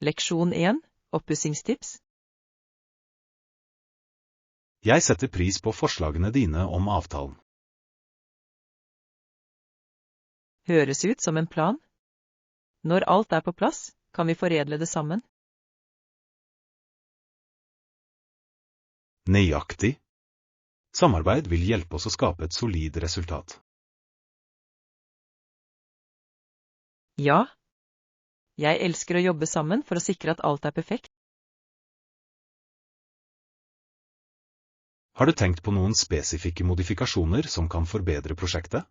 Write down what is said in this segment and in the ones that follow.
Leksjon 1. Oppussingstips. Jeg setter pris på forslagene dine om avtalen. Høres ut som en plan. Når alt er på plass, kan vi foredle det sammen. Nøyaktig. Samarbeid vil hjelpe oss å skape et solid resultat. Ja. Jeg elsker å jobbe sammen for å sikre at alt er perfekt. Har du tenkt på noen spesifikke modifikasjoner som kan forbedre prosjektet?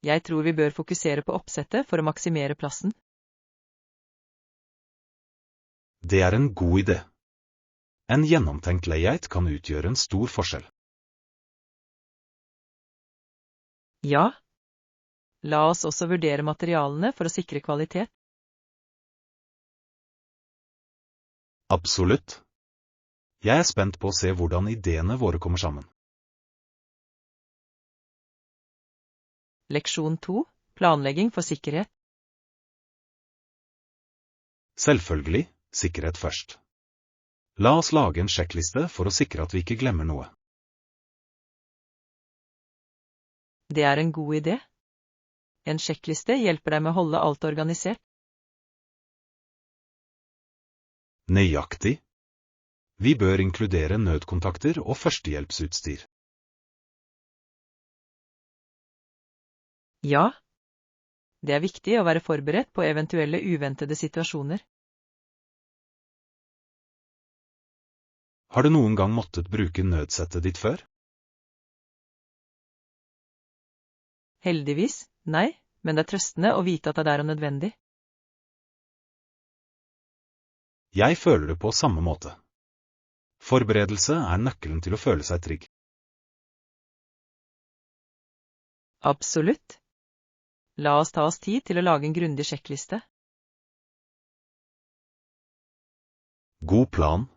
Jeg tror vi bør fokusere på oppsettet for å maksimere plassen. Det er en god idé. En gjennomtenkt layout kan utgjøre en stor forskjell. Ja. La oss også vurdere materialene for å sikre kvalitet. Absolutt. Jeg er spent på å se hvordan ideene våre kommer sammen. Leksjon 2. Planlegging for sikkerhet. Selvfølgelig, sikkerhet først. La oss lage en sjekkliste for å sikre at vi ikke glemmer noe. Det er en god idé. En sjekkliste hjelper deg med å holde alt organisert. Nøyaktig. Vi bør inkludere nødkontakter og førstehjelpsutstyr. Ja. Det er viktig å være forberedt på eventuelle uventede situasjoner. Har du noen gang måttet bruke nødsettet ditt før? Heldigvis, nei, men det er trøstende å vite at det er nødvendig. Jeg føler det på samme måte. Forberedelse er nøkkelen til å føle seg trygg. Absolutt. La oss ta oss tid til å lage en grundig sjekkliste. God plan.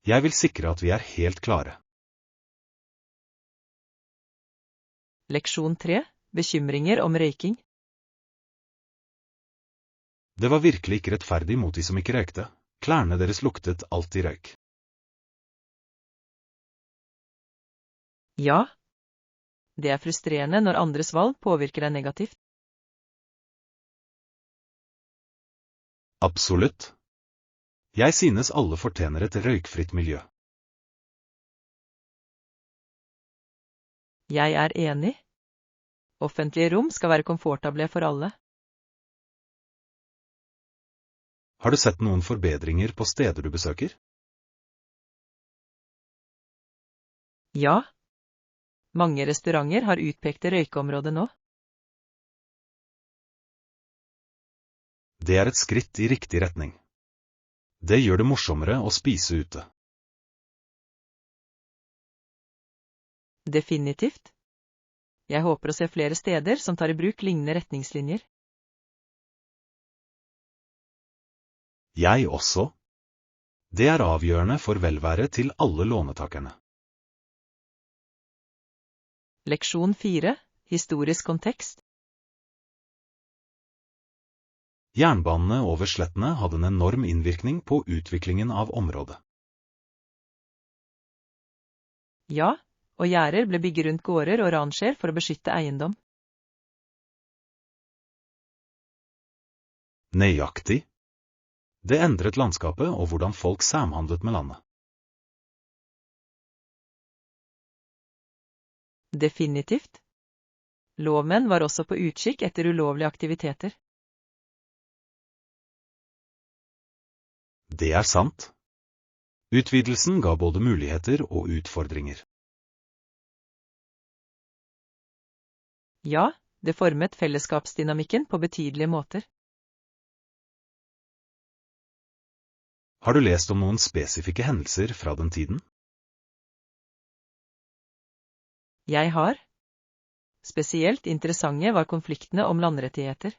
Jeg vil sikre at vi er helt klare. Leksjon 3. Bekymringer om røyking. Det var virkelig ikke rettferdig mot de som ikke røykte. Klærne deres luktet alltid røyk. Ja. Det er frustrerende når andres valg påvirker deg negativt. Absolutt. Jeg synes alle fortjener et røykfritt miljø. Jeg er enig. Offentlige rom skal være komfortable for alle. Har du sett noen forbedringer på steder du besøker? Ja. Mange restauranter har utpekte røykeområder nå. Det er et skritt i riktig retning. Det gjør det morsommere å spise ute. Definitivt. Jeg håper å se flere steder som tar i bruk lignende retningslinjer. Jeg også. Det er avgjørende for velvære til alle lånetakerne. Leksjon 4. Historisk kontekst. Jernbanene over slettene hadde en enorm innvirkning på utviklingen av området. Ja, og gjerder ble bygget rundt gårder og rancher for å beskytte eiendom. Nøyaktig. Det endret landskapet og hvordan folk samhandlet med landet. Definitivt. Lovmenn var også på utkikk etter ulovlige aktiviteter. Det er sant. Utvidelsen ga både muligheter og utfordringer. Ja, det formet fellesskapsdynamikken på betydelige måter. Har du lest om noen spesifikke hendelser fra den tiden? Jeg har. Spesielt interessante var konfliktene om landrettigheter.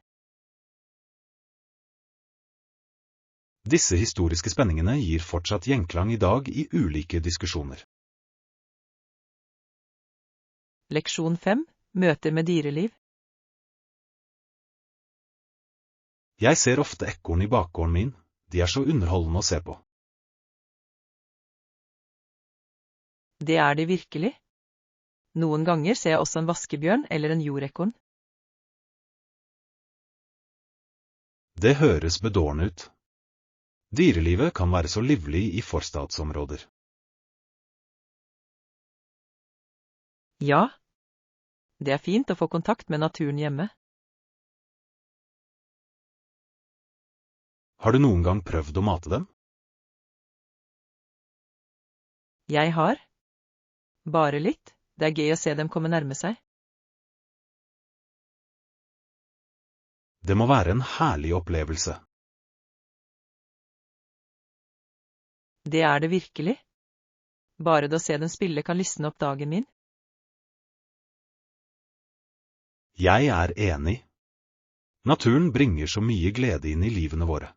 Disse historiske spenningene gir fortsatt gjenklang i dag i ulike diskusjoner. Leksjon 5. Møter med dyreliv. Jeg ser ofte ekorn i bakgården min, de er så underholdende å se på. Det er de virkelig. Noen ganger ser jeg også en vaskebjørn eller en jordekorn. Det høres bedårende ut. Dyrelivet kan være så livlig i forstadsområder. Ja, det er fint å få kontakt med naturen hjemme. Har du noen gang prøvd å mate dem? Jeg har. Bare litt, det er gøy å se dem komme nærme seg. Det må være en herlig opplevelse. Det er det virkelig. Bare det å se dem spille kan lysne opp dagen min. Jeg er enig. Naturen bringer så mye glede inn i livene våre.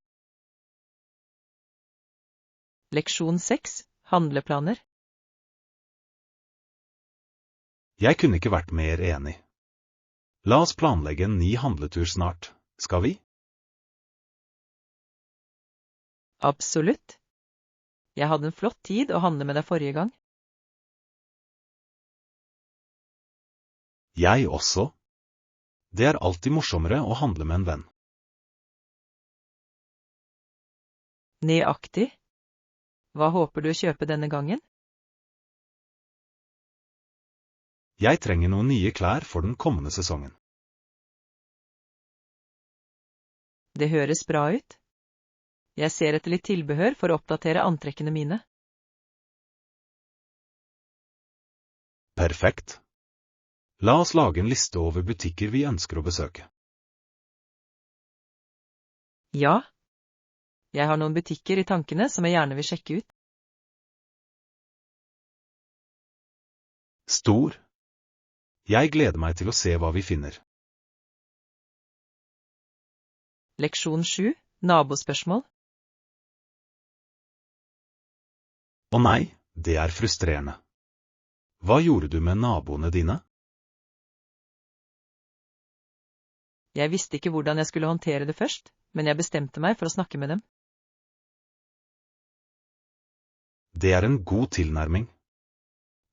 Leksjon 6. Handleplaner. Jeg kunne ikke vært mer enig. La oss planlegge en ny handletur snart, skal vi? Absolutt. Jeg hadde en flott tid å handle med deg forrige gang. Jeg også. Det er alltid morsommere å handle med en venn. Nøyaktig. Hva håper du å kjøpe denne gangen? Jeg trenger noen nye klær for den kommende sesongen. Det høres bra ut. Jeg ser etter litt tilbehør for å oppdatere antrekkene mine. Perfekt. La oss lage en liste over butikker vi ønsker å besøke. Ja. Jeg har noen butikker i tankene som jeg gjerne vil sjekke ut. Stor. Jeg gleder meg til å se hva vi finner. Leksjon 7. Nabospørsmål. Å nei, det er frustrerende. Hva gjorde du med naboene dine? Jeg visste ikke hvordan jeg skulle håndtere det først, men jeg bestemte meg for å snakke med dem. Det er en god tilnærming.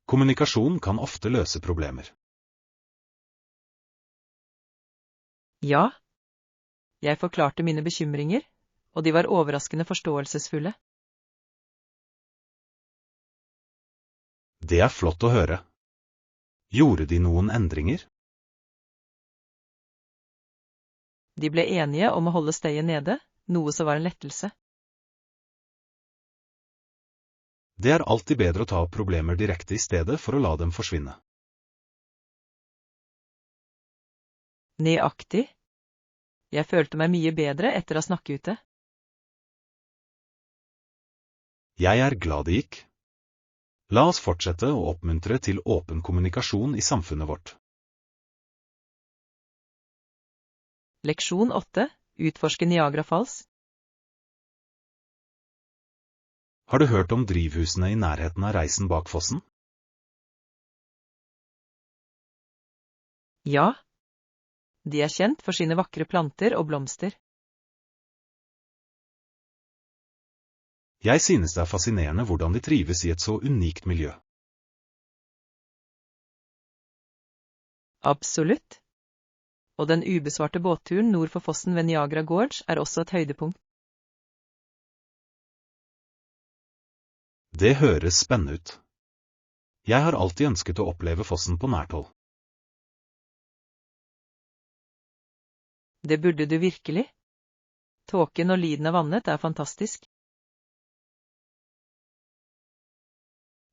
Kommunikasjon kan ofte løse problemer. Ja. Jeg forklarte mine bekymringer, og de var overraskende forståelsesfulle. Det er flott å høre. Gjorde de noen endringer? De ble enige om å holde støyen nede, noe som var en lettelse. Det er alltid bedre å ta opp problemer direkte i stedet for å la dem forsvinne. Nøyaktig. Jeg følte meg mye bedre etter å ha snakket ute. Jeg er glad det gikk. La oss fortsette å oppmuntre til åpen kommunikasjon i samfunnet vårt. Leksjon 8. Utforske Niagara Falls. Har du hørt om drivhusene i nærheten av reisen bak fossen? Ja. De er kjent for sine vakre planter og blomster. Jeg synes det er fascinerende hvordan de trives i et så unikt miljø. Absolutt. Og den ubesvarte båtturen nord for fossen ved Niagara Gorge er også et høydepunkt. Det høres spennende ut. Jeg har alltid ønsket å oppleve fossen på nært hold. Det burde du virkelig. Tåken og lyden av vannet er fantastisk.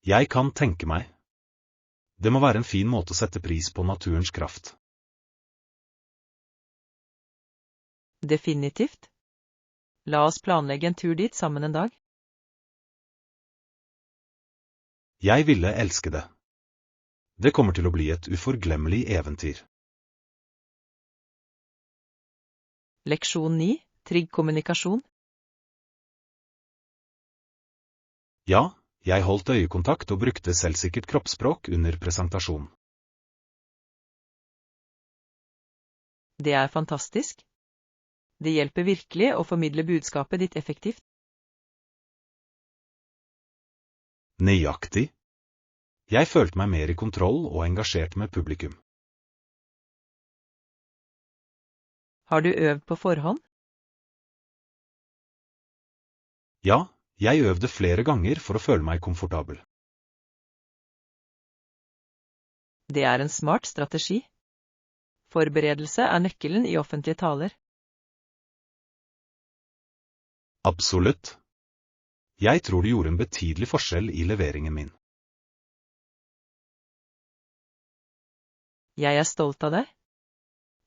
Jeg kan tenke meg. Det må være en fin måte å sette pris på naturens kraft. Definitivt. La oss planlegge en tur dit sammen en dag. Jeg ville elske det. Det kommer til å bli et uforglemmelig eventyr. Leksjon 9. Trygg kommunikasjon. Ja, jeg holdt øyekontakt og brukte selvsikkert kroppsspråk under presentasjonen. Det er fantastisk. Det hjelper virkelig å formidle budskapet ditt effektivt. Nøyaktig. Jeg følte meg mer i kontroll og engasjert med publikum. Har du øvd på forhånd? Ja, jeg øvde flere ganger for å føle meg komfortabel. Det er en smart strategi. Forberedelse er nøkkelen i offentlige taler. Absolutt. Jeg tror det gjorde en betydelig forskjell i leveringen min. Jeg er stolt av deg.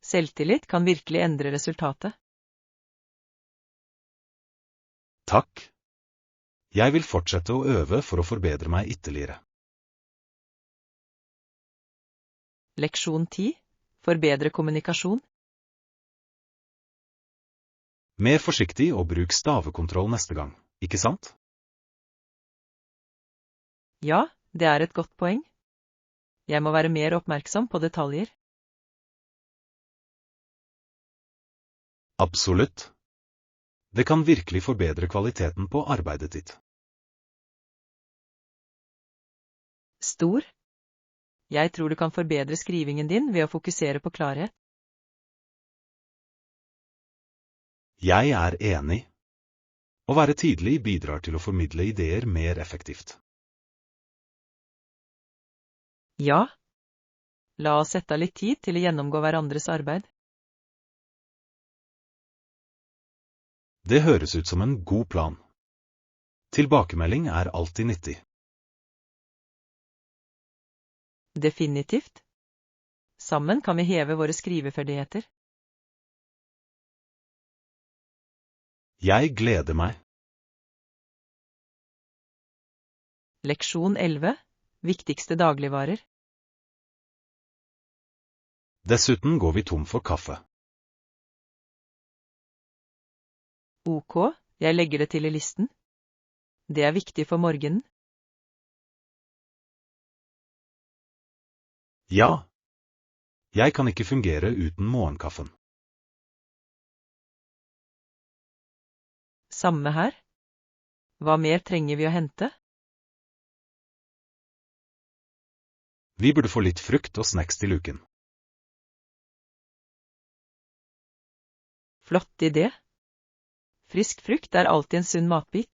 Selvtillit kan virkelig endre resultatet. Takk. Jeg vil fortsette å øve for å forbedre meg ytterligere. Leksjon 10. Forbedre kommunikasjon. Mer forsiktig og bruk stavekontroll neste gang, ikke sant? Ja, det er et godt poeng. Jeg må være mer oppmerksom på detaljer. Absolutt. Det kan virkelig forbedre kvaliteten på arbeidet ditt. Stor. Jeg tror du kan forbedre skrivingen din ved å fokusere på klarhet. Jeg er enig. Å være tydelig bidrar til å formidle ideer mer effektivt. Ja. La oss sette av litt tid til å gjennomgå hverandres arbeid. Det høres ut som en god plan. Tilbakemelding er alltid nyttig. Definitivt. Sammen kan vi heve våre skriveferdigheter. Jeg gleder meg. Leksjon 11. Viktigste dagligvarer. Dessuten går vi tom for kaffe. Ok, jeg legger det til i listen. Det er viktig for morgenen. Ja. Jeg kan ikke fungere uten morgenkaffen. Samme her. Hva mer trenger vi å hente? Vi burde få litt frukt og snacks til uken. Flott idé. Frisk frukt er alltid en sunn matbit.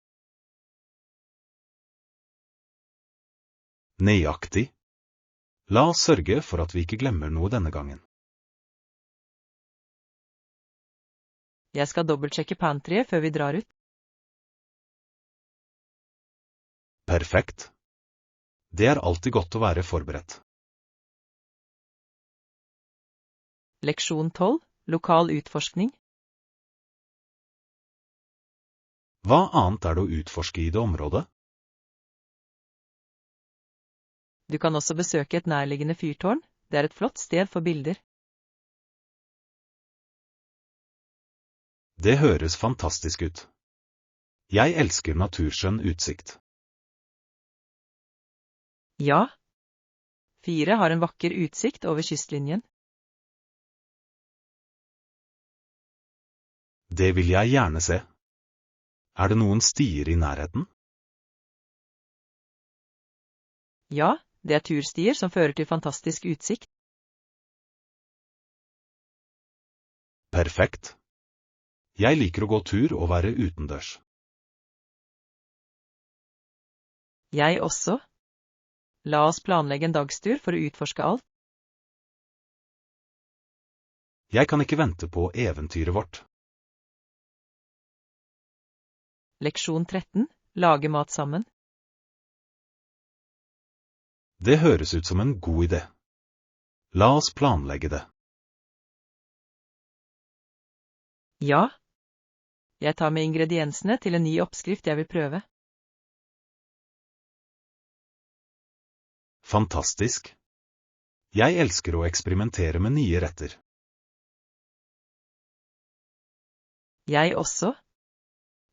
Nøyaktig. La oss sørge for at vi ikke glemmer noe denne gangen. Jeg skal dobbeltsjekke pantryet før vi drar ut. Perfekt. Det er alltid godt å være forberedt. Leksjon 12. Lokal utforskning. Hva annet er det å utforske i det området? Du kan også besøke et nærliggende fyrtårn. Det er et flott sted for bilder. Det høres fantastisk ut. Jeg elsker naturskjønn utsikt. Ja. 4 har en vakker utsikt over kystlinjen. Det vil jeg gjerne se. Er det noen stier i nærheten? Ja, det er turstier som fører til fantastisk utsikt. Perfekt. Jeg liker å gå tur og være utendørs. Jeg også. La oss planlegge en dagstur for å utforske alt. Jeg kan ikke vente på eventyret vårt. Leksjon 13. Lage mat sammen. Det høres ut som en god idé. La oss planlegge det. Ja. Jeg tar med ingrediensene til en ny oppskrift jeg vil prøve. Fantastisk. Jeg elsker å eksperimentere med nye retter. Jeg også.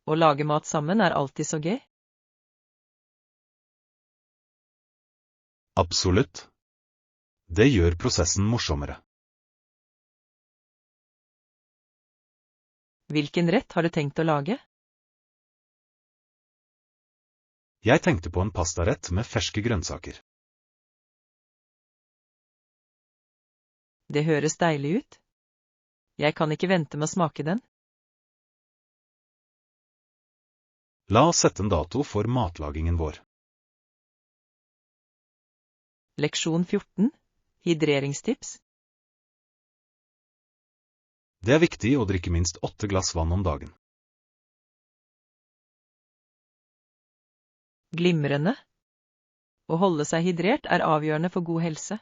Å lage mat sammen er alltid så gøy. Absolutt. Det gjør prosessen morsommere. Hvilken rett har du tenkt å lage? Jeg tenkte på en pastarett med ferske grønnsaker. Det høres deilig ut. Jeg kan ikke vente med å smake den. La oss sette en dato for matlagingen vår. Leksjon 14. Hydreringstips. Det er viktig å drikke minst 8 glass vann om dagen. Glimrende. Å holde seg hydrert er avgjørende for god helse.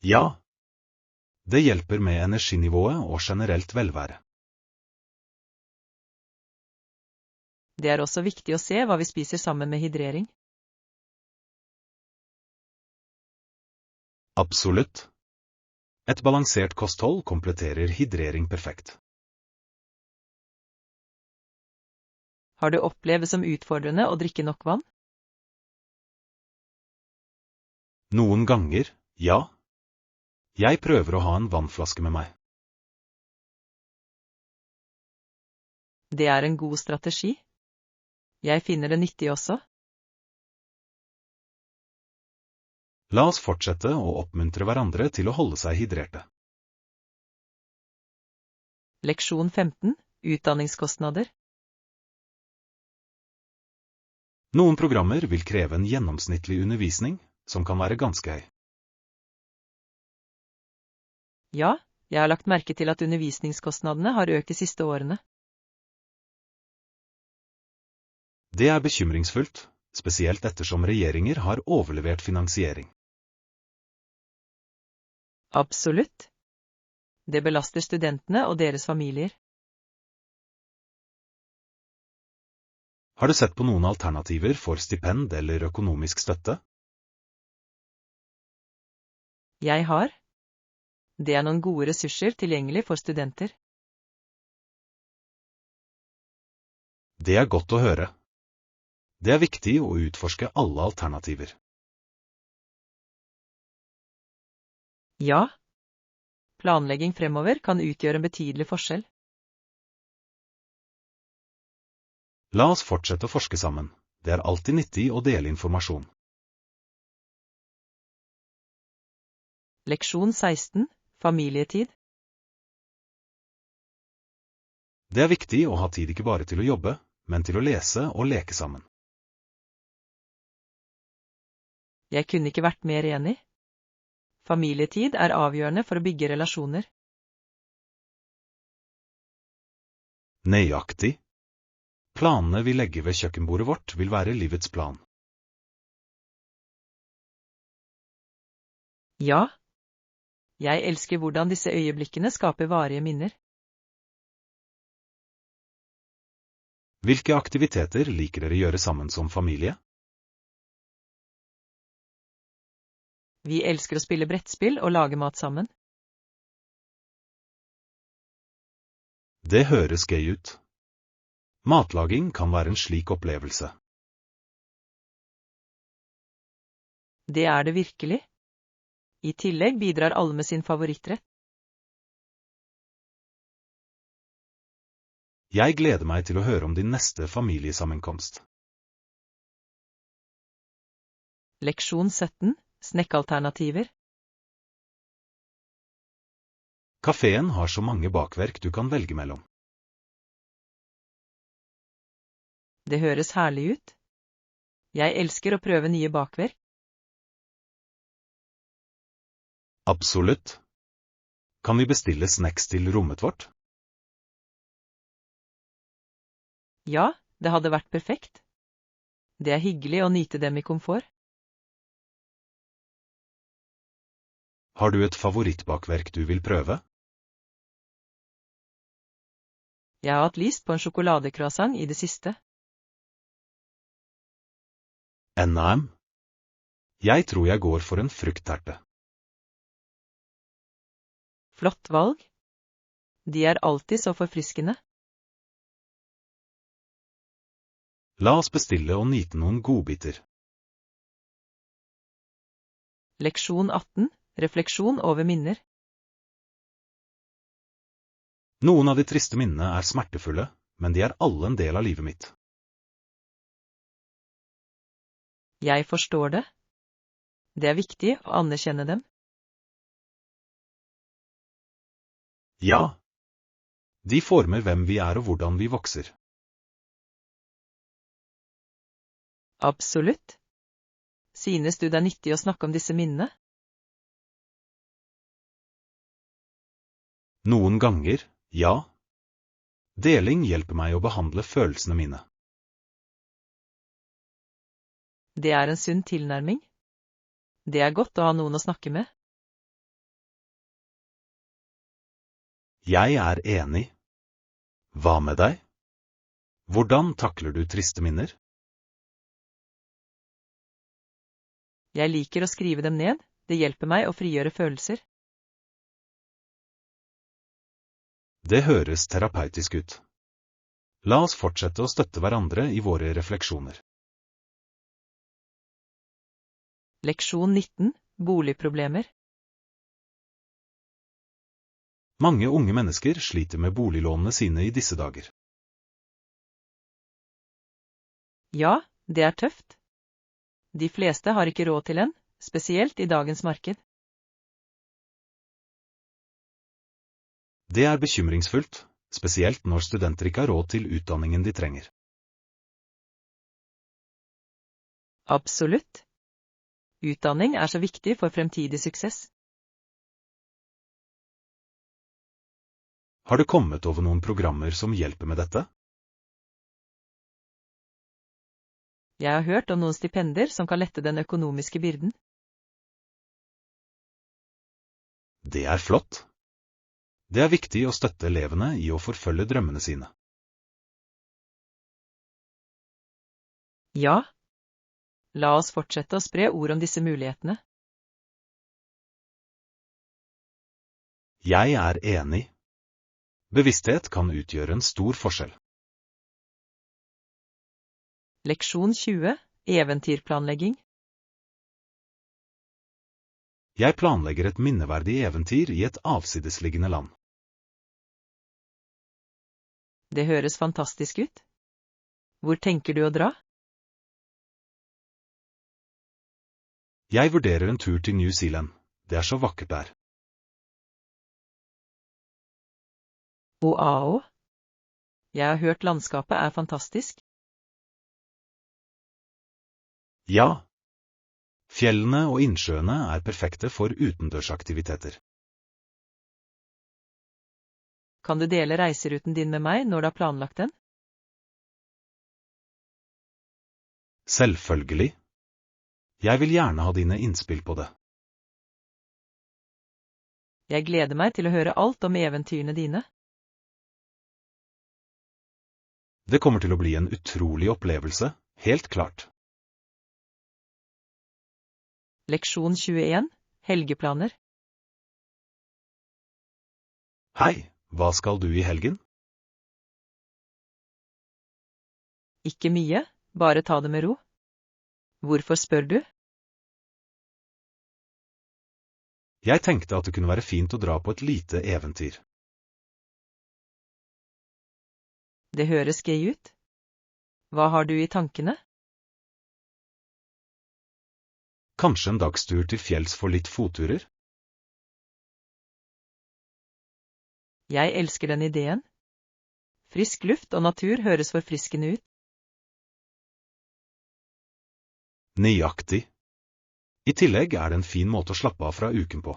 Ja. Det hjelper med energinivået og generelt velvære. Det er også viktig å se hva vi spiser sammen med hydrering. Absolutt. Et balansert kosthold kompletterer hydrering perfekt. Har du opplevd det som utfordrende å drikke nok vann? Noen ganger, ja. Jeg prøver å ha en vannflaske med meg. Det er en god strategi. Jeg finner det nyttig også. La oss fortsette å oppmuntre hverandre til å holde seg hydrerte. Leksjon 15. Utdanningskostnader. Noen programmer vil kreve en gjennomsnittlig undervisning, som kan være ganske høy. Ja, jeg har lagt merke til at undervisningskostnadene har økt de siste årene. Det er bekymringsfullt, spesielt ettersom regjeringer har overlevert finansiering. Absolutt. Det belaster studentene og deres familier. Har du sett på noen alternativer for stipend eller økonomisk støtte? Jeg har. Det er noen gode ressurser tilgjengelig for studenter. Det er godt å høre. Det er viktig å utforske alle alternativer. Ja. Planlegging fremover kan utgjøre en betydelig forskjell. La oss fortsette å forske sammen. Det er alltid nyttig å dele informasjon. Leksjon 16. Familietid. Det er viktig å ha tid ikke bare til å jobbe, men til å lese og leke sammen. Jeg kunne ikke vært mer enig. Familietid er avgjørende for å bygge relasjoner. Nøyaktig. Planene vi legger ved kjøkkenbordet vårt vil være livets plan. Ja. Jeg elsker hvordan disse øyeblikkene skaper varige minner. Hvilke aktiviteter liker dere gjøre sammen som familie? Vi elsker å spille brettspill og lage mat sammen. Det høres gøy ut. Matlaging kan være en slik opplevelse. Det er det virkelig. I tillegg bidrar alle med sin favorittrett. Jeg gleder meg til å høre om din neste familiesammenkomst. Leksjon 17. Snekkalternativer. Kafeen har så mange bakverk du kan velge mellom. Det høres herlig ut. Jeg elsker å prøve nye bakverk. Absolutt. Kan vi bestille snacks til rommet vårt? Ja, det hadde vært perfekt. Det er hyggelig å nyte dem i komfort. Har du et favorittbakverk du vil prøve? Jeg har hatt lyst på en sjokoladecroissant i det siste. NM? Jeg tror jeg går for en fruktterte. Flott valg. De er alltid så forfriskende. La oss bestille og nyte noen godbiter. Leksjon 18. Refleksjon over minner. Noen av de triste minnene er smertefulle, men de er alle en del av livet mitt. Jeg forstår det. Det er viktig å anerkjenne dem. Ja. De former hvem vi er og hvordan vi vokser. Absolutt. Synes du det er nyttig å snakke om disse minnene? Noen ganger, ja. Deling hjelper meg å behandle følelsene mine. Det er en sunn tilnærming. Det er godt å ha noen å snakke med. Jeg er enig. Hva med deg? Hvordan takler du triste minner? Jeg liker å skrive dem ned, det hjelper meg å frigjøre følelser. Det høres terapeutisk ut. La oss fortsette å støtte hverandre i våre refleksjoner. Leksjon 19. Boligproblemer. Mange unge mennesker sliter med boliglånene sine i disse dager. Ja, det er tøft. De fleste har ikke råd til en, spesielt i dagens marked. Det er bekymringsfullt, spesielt når studenter ikke har råd til utdanningen de trenger. Absolutt. Utdanning er så viktig for fremtidig suksess. Har du kommet over noen programmer som hjelper med dette? Jeg har hørt om noen stipender som kan lette den økonomiske byrden. Det er flott. Det er viktig å støtte elevene i å forfølge drømmene sine. Ja. La oss fortsette å spre ord om disse mulighetene. Jeg er enig. Bevissthet kan utgjøre en stor forskjell. Leksjon 20. Eventyrplanlegging. Jeg planlegger et minneverdig eventyr i et avsidesliggende land. Det høres fantastisk ut. Hvor tenker du å dra? Jeg vurderer en tur til New Zealand. Det er så vakkert der. Oao. Jeg har hørt landskapet er fantastisk. Ja. Fjellene og innsjøene er perfekte for utendørsaktiviteter. Kan du dele reiseruten din med meg når du har planlagt den? Selvfølgelig. Jeg vil gjerne ha dine innspill på det. Jeg gleder meg til å høre alt om eventyrene dine. Det kommer til å bli en utrolig opplevelse, helt klart. Leksjon 21. Helgeplaner. Hei, hva skal du i helgen? Ikke mye, bare ta det med ro. Hvorfor spør du? Jeg tenkte at det kunne være fint å dra på et lite eventyr. Det høres gøy ut. Hva har du i tankene? Kanskje en dagstur til fjells for litt fotturer? Jeg elsker den ideen. Frisk luft og natur høres forfriskende ut. Nøyaktig. I tillegg er det en fin måte å slappe av fra uken på.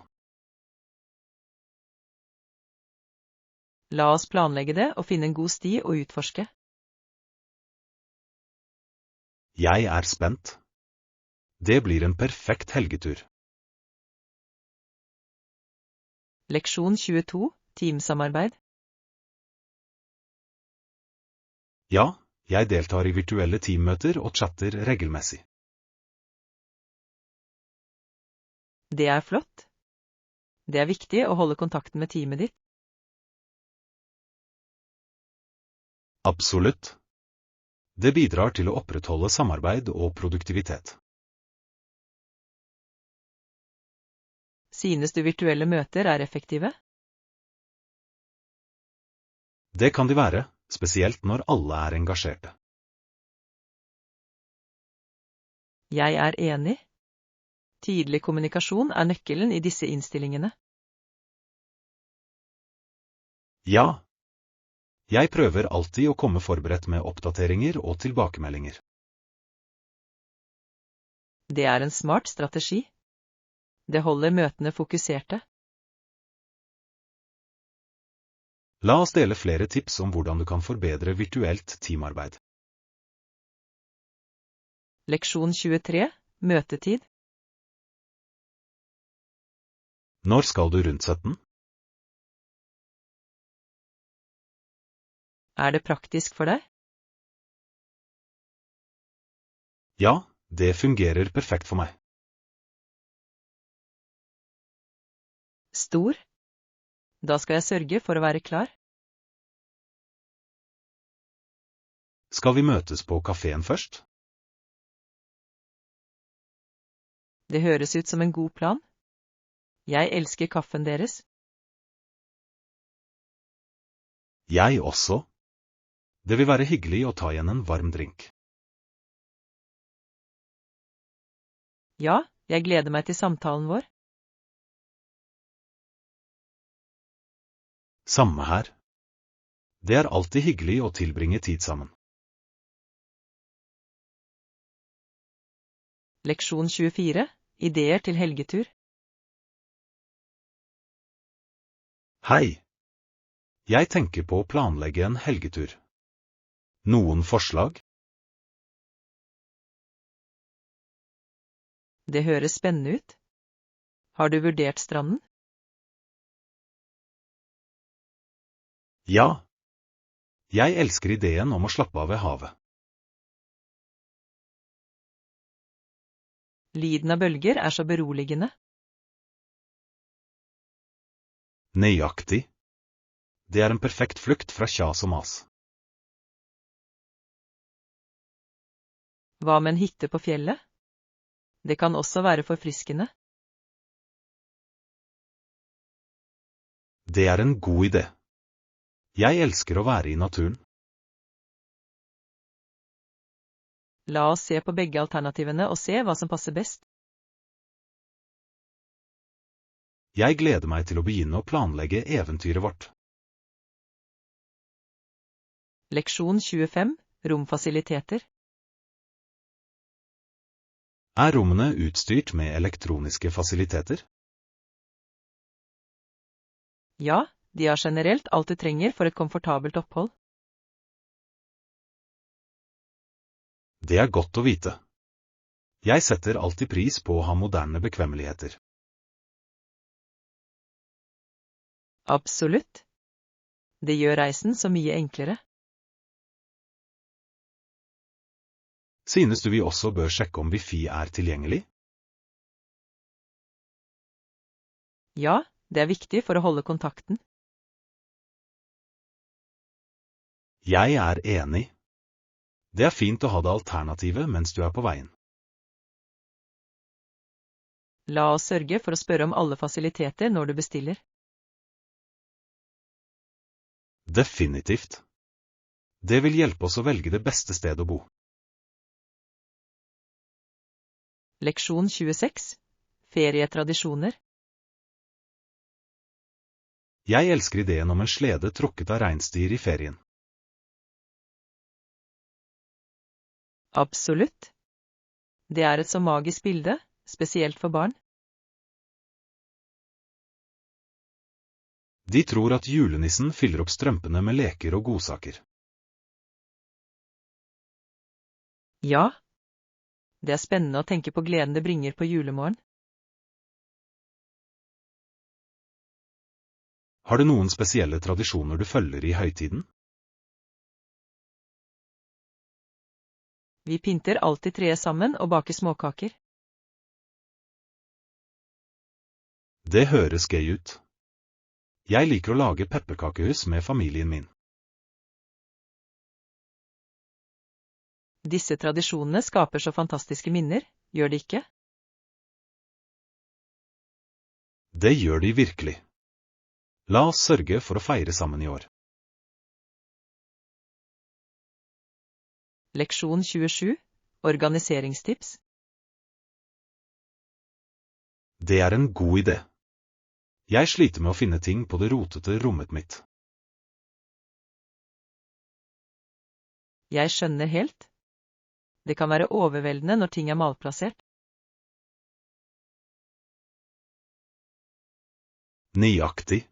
La oss planlegge det og finne en god sti å utforske. Jeg er spent. Det blir en perfekt helgetur. Leksjon 22. Teamsamarbeid. Ja, jeg deltar i virtuelle teammøter og chatter regelmessig. Det er flott. Det er viktig å holde kontakten med teamet ditt. Absolutt. Det bidrar til å opprettholde samarbeid og produktivitet. Synes du virtuelle møter er effektive? Det kan de være, spesielt når alle er engasjerte. Jeg er enig. Tydelig kommunikasjon er nøkkelen i disse innstillingene. Ja. Jeg prøver alltid å komme forberedt med oppdateringer og tilbakemeldinger. Det er en smart strategi. Det holder møtene fokuserte. La oss dele flere tips om hvordan du kan forbedre virtuelt teamarbeid. Leksjon 23, møtetid. Når skal du rundt 17? Er det praktisk for deg? Ja, det fungerer perfekt for meg. Stor. Da skal jeg sørge for å være klar. Skal vi møtes på kaféen først? Det høres ut som en god plan. Jeg elsker kaffen deres. Jeg også. Det vil være hyggelig å ta igjen en varm drink. Ja, jeg gleder meg til samtalen vår. Samme her. Det er alltid hyggelig å tilbringe tid sammen. Leksjon 24, ideer til helgetur. Hei. Jeg tenker på å planlegge en helgetur. Noen forslag? Det høres spennende ut. Har du vurdert stranden? Ja. Jeg elsker ideen om å slappe av ved havet. Lyden av bølger er så beroligende. Nøyaktig. Det er en perfekt flukt fra kjas og mas. Hva med en hytte på fjellet? Det kan også være forfriskende. Det er en god idé. Jeg elsker å være i naturen. La oss se på begge alternativene og se hva som passer best. Jeg gleder meg til å begynne å planlegge eventyret vårt. Leksjon 25, romfasiliteter. Er rommene utstyrt med elektroniske fasiliteter? Ja, de har generelt alt du trenger for et komfortabelt opphold. Det er godt å vite. Jeg setter alltid pris på å ha moderne bekvemmeligheter. Absolutt. Det gjør reisen så mye enklere. Synes du vi også bør sjekke om Wi-Fi er tilgjengelig? Ja, det er viktig for å holde kontakten. Jeg er enig. Det er fint å ha det alternativet mens du er på veien. La oss sørge for å spørre om alle fasiliteter når du bestiller. Definitivt. Det vil hjelpe oss å velge det beste stedet å bo. Leksjon 26, ferietradisjoner. Jeg elsker ideen om en slede trukket av reinsdyr i ferien. Absolutt. Det er et så magisk bilde, spesielt for barn. De tror at julenissen fyller opp strømpene med leker og godsaker. Ja. Det er spennende å tenke på gleden det bringer på julemorgen. Har du noen spesielle tradisjoner du følger i høytiden? Vi pynter alltid treet sammen og baker småkaker. Det høres gøy ut. Jeg liker å lage pepperkakehus med familien min. Disse tradisjonene skaper så fantastiske minner, gjør de ikke? Det gjør de virkelig. La oss sørge for å feire sammen i år. Leksjon 27. Organiseringstips. Det er en god idé. Jeg sliter med å finne ting på det rotete rommet mitt. Jeg skjønner helt. Det kan være overveldende når ting er malplassert. Nøyaktig.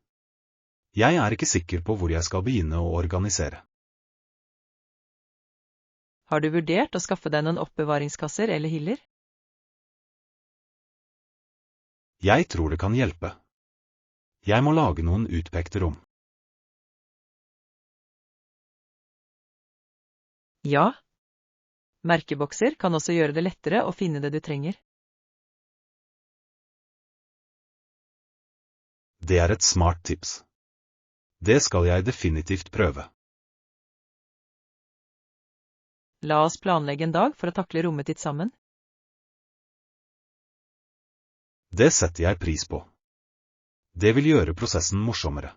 Jeg er ikke sikker på hvor jeg skal begynne å organisere. Har du vurdert å skaffe deg noen oppbevaringskasser eller hyller? Jeg tror det kan hjelpe. Jeg må lage noen utpekte rom. Ja. Merkebokser kan også gjøre det lettere å finne det du trenger. Det er et smart tips. Det skal jeg definitivt prøve. La oss planlegge en dag for å takle rommet ditt sammen. Det setter jeg pris på. Det vil gjøre prosessen morsommere.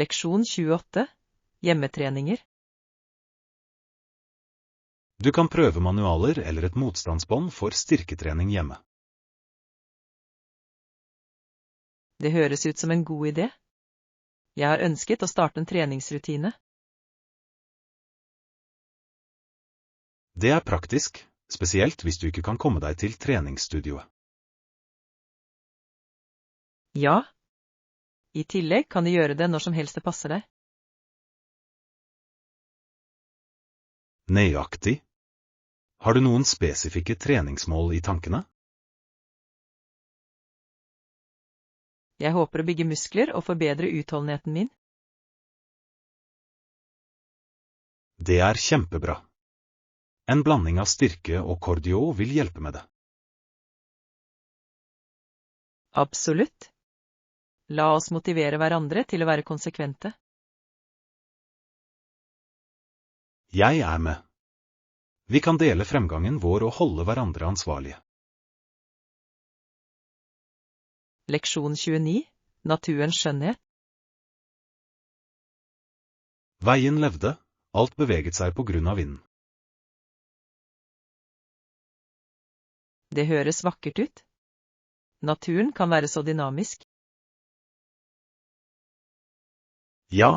Leksjon 28. Hjemmetreninger. Du kan prøve manualer eller et motstandsbånd for styrketrening hjemme. Det høres ut som en god idé. Jeg har ønsket å starte en treningsrutine. Det er praktisk, spesielt hvis du ikke kan komme deg til treningsstudioet. Ja. I tillegg kan du gjøre det når som helst det passer deg. Nøyaktig. Har du noen spesifikke treningsmål i tankene? Jeg håper å bygge muskler og forbedre utholdenheten min. Det er kjempebra. En blanding av styrke og cardio vil hjelpe med det. Absolutt. La oss motivere hverandre til å være konsekvente. Jeg er med. Vi kan dele fremgangen vår og holde hverandre ansvarlige. Leksjon 29. Naturens skjønnhet. Veien levde, alt beveget seg på grunn av vinden. Det høres vakkert ut. Naturen kan være så dynamisk. Ja.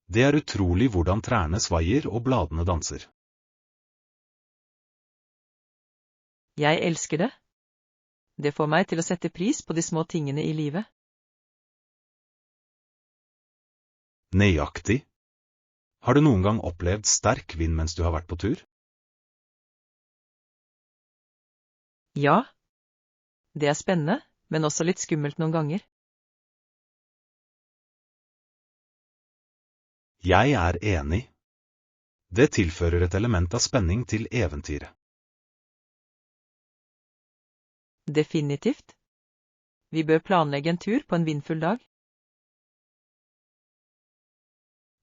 Det er utrolig hvordan trærne svaier og bladene danser. Jeg elsker det. Det får meg til å sette pris på de små tingene i livet. Nøyaktig. Har du noen gang opplevd sterk vind mens du har vært på tur? Ja. Det er spennende, men også litt skummelt noen ganger. Jeg er enig. Det tilfører et element av spenning til eventyret. Definitivt. Vi bør planlegge en tur på en vindfull dag.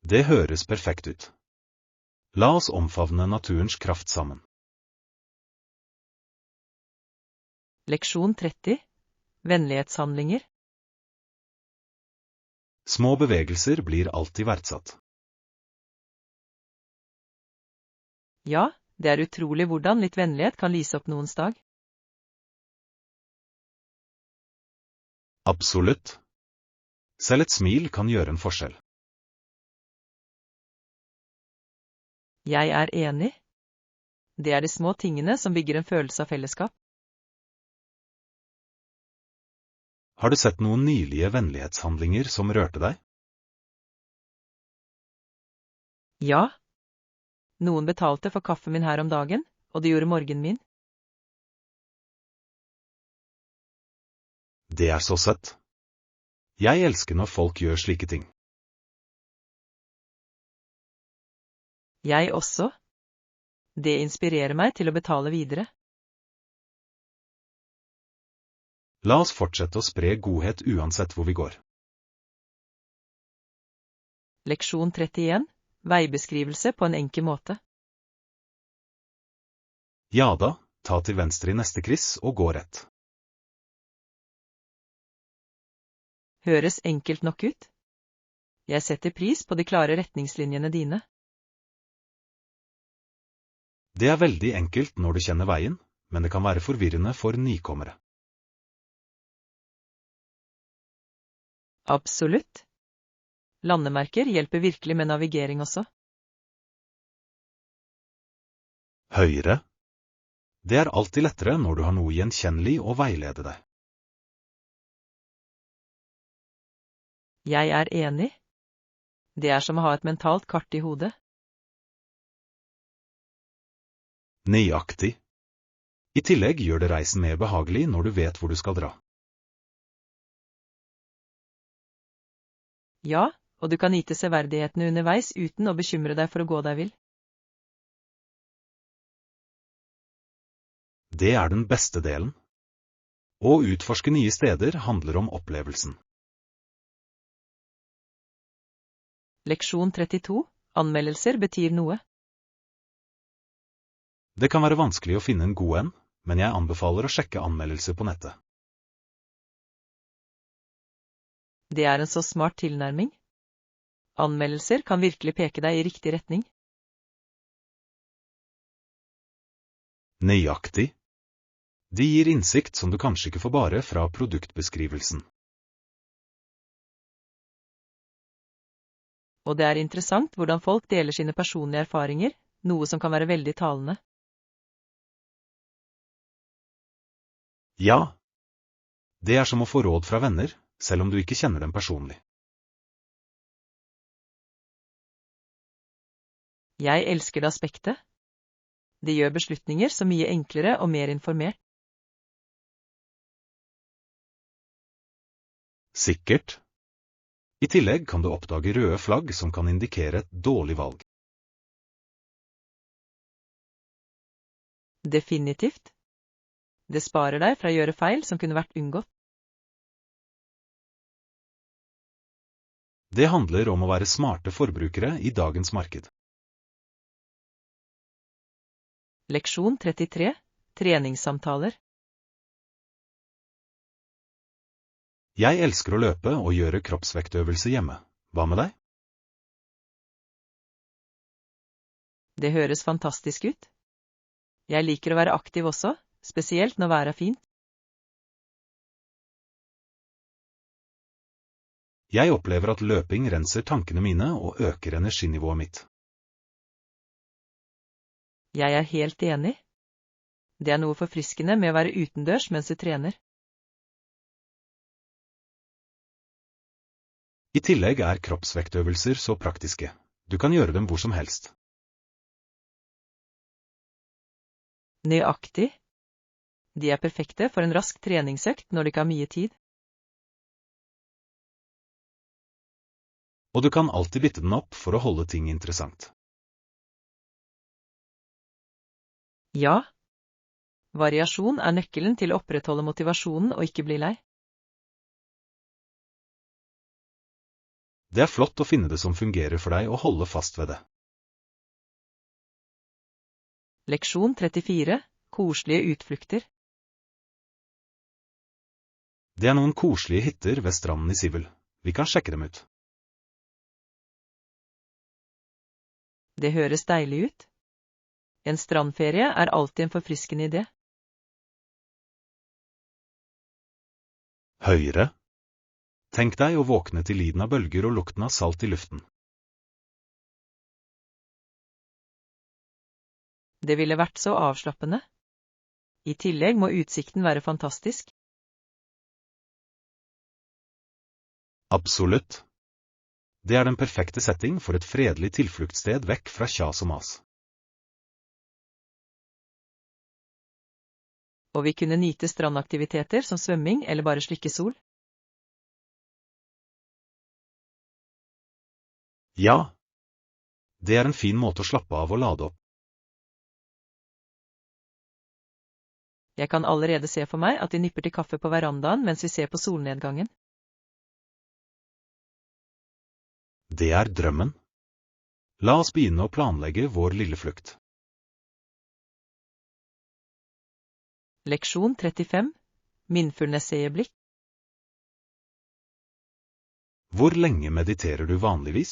Det høres perfekt ut. La oss omfavne naturens kraft sammen. Leksjon 30. Vennlighetshandlinger. Små bevegelser blir alltid verdsatt. Ja, det er utrolig hvordan litt vennlighet kan lyse opp noens dag. Absolutt. Selv et smil kan gjøre en forskjell. Jeg er enig. Det er de små tingene som bygger en følelse av fellesskap. Har du sett noen nylige vennlighetshandlinger som rørte deg? Ja. Noen betalte for kaffen min her om dagen, og det gjorde morgenen min. Det er så søtt. Jeg elsker når folk gjør slike ting. Jeg også. Det inspirerer meg til å betale videre. La oss fortsette å spre godhet uansett hvor vi går. Leksjon 31. Veibeskrivelse på en enkel måte. Ja da, ta til venstre i neste kryss og gå rett. Høres enkelt nok ut. Jeg setter pris på de klare retningslinjene dine. Det er veldig enkelt når du kjenner veien, men det kan være forvirrende for nykommere. Absolutt. Landemerker hjelper virkelig med navigering også. Høyre. Det er alltid lettere når du har noe gjenkjennelig å veilede deg. Jeg er enig. Det er som å ha et mentalt kart i hodet. Nøyaktig. I tillegg gjør det reisen mer behagelig når du vet hvor du skal dra. Ja, og du kan nyte severdighetene underveis uten å bekymre deg for å gå deg vill. Det er den beste delen. Å utforske nye steder handler om opplevelsen. Leksjon 32. Anmeldelser betyr noe. Det kan være vanskelig å finne en god en, men jeg anbefaler å sjekke anmeldelser på nettet. Det er en så smart tilnærming. Anmeldelser kan virkelig peke deg i riktig retning. Nøyaktig. De gir innsikt som du kanskje ikke får bare fra produktbeskrivelsen. Og det er interessant hvordan folk deler sine personlige erfaringer, noe som kan være veldig talende. Ja. Det er som å få råd fra venner, selv om du ikke kjenner dem personlig. Jeg elsker det aspektet. Det gjør beslutninger så mye enklere og mer informert. Sikkert. I tillegg kan du oppdage røde flagg som kan indikere et dårlig valg. Definitivt. Det sparer deg fra å gjøre feil som kunne vært unngått. Det handler om å være smarte forbrukere i dagens marked. Leksjon 33. Treningssamtaler. Jeg elsker å løpe og gjøre kroppsvektøvelser hjemme. Hva med deg? Det høres fantastisk ut. Jeg liker å være aktiv også, spesielt når været er fint. Jeg opplever at løping renser tankene mine og øker energinivået mitt. Jeg er helt enig. Det er noe forfriskende med å være utendørs mens du trener. I tillegg er kroppsvektøvelser så praktiske. Du kan gjøre dem hvor som helst. Nøyaktig. De er perfekte for en rask treningsøkt når du ikke har mye tid. Og du kan alltid bytte den opp for å holde ting interessant. Ja. Variasjon er nøkkelen til å opprettholde motivasjonen og ikke bli lei. Det er flott å finne det som fungerer for deg og holde fast ved det. Leksjon 34. Koselige utflukter. Det er noen koselige hytter ved stranden i Sivel. Vi kan sjekke dem ut. Det høres deilig ut. En strandferie er alltid en forfriskende idé. Høyre. Tenk deg å våkne til lyden av bølger og lukten av salt i luften. Det ville vært så avslappende. I tillegg må utsikten være fantastisk. Absolutt. Det er den perfekte setting for et fredelig tilfluktsted vekk fra kjas og mas. Og vi kunne nyte strandaktiviteter som svømming eller bare slikke sol. Ja. Det er en fin måte å slappe av og lade opp. Jeg kan allerede se for meg at vi nipper til kaffe på verandaen mens vi ser på solnedgangen. Det er drømmen. La oss begynne å planlegge vår lille flukt. Leksjon 35. Mindfulness-øyeblikk. Hvor lenge mediterer du vanligvis?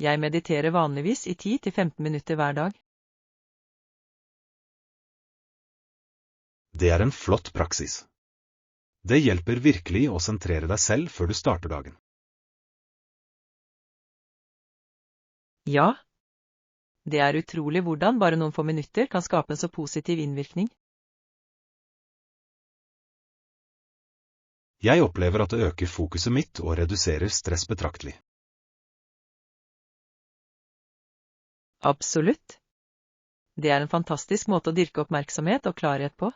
Jeg mediterer vanligvis i 10–15 minutter hver dag. Det er en flott praksis. Det hjelper virkelig å sentrere deg selv før du starter dagen. Ja. Det er utrolig hvordan bare noen få minutter kan skape en så positiv innvirkning. Jeg opplever at det øker fokuset mitt og reduserer stress betraktelig. Absolutt. Det er en fantastisk måte å dyrke oppmerksomhet og klarhet på.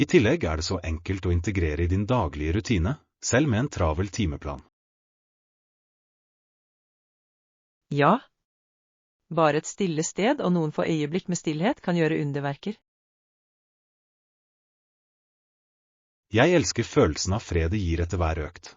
I tillegg er det så enkelt å integrere i din daglige rutine, selv med en travel timeplan. Ja. Bare et stille sted og noen få øyeblikk med stillhet kan gjøre underverker. Jeg elsker følelsen av fred det gir etter hver økt.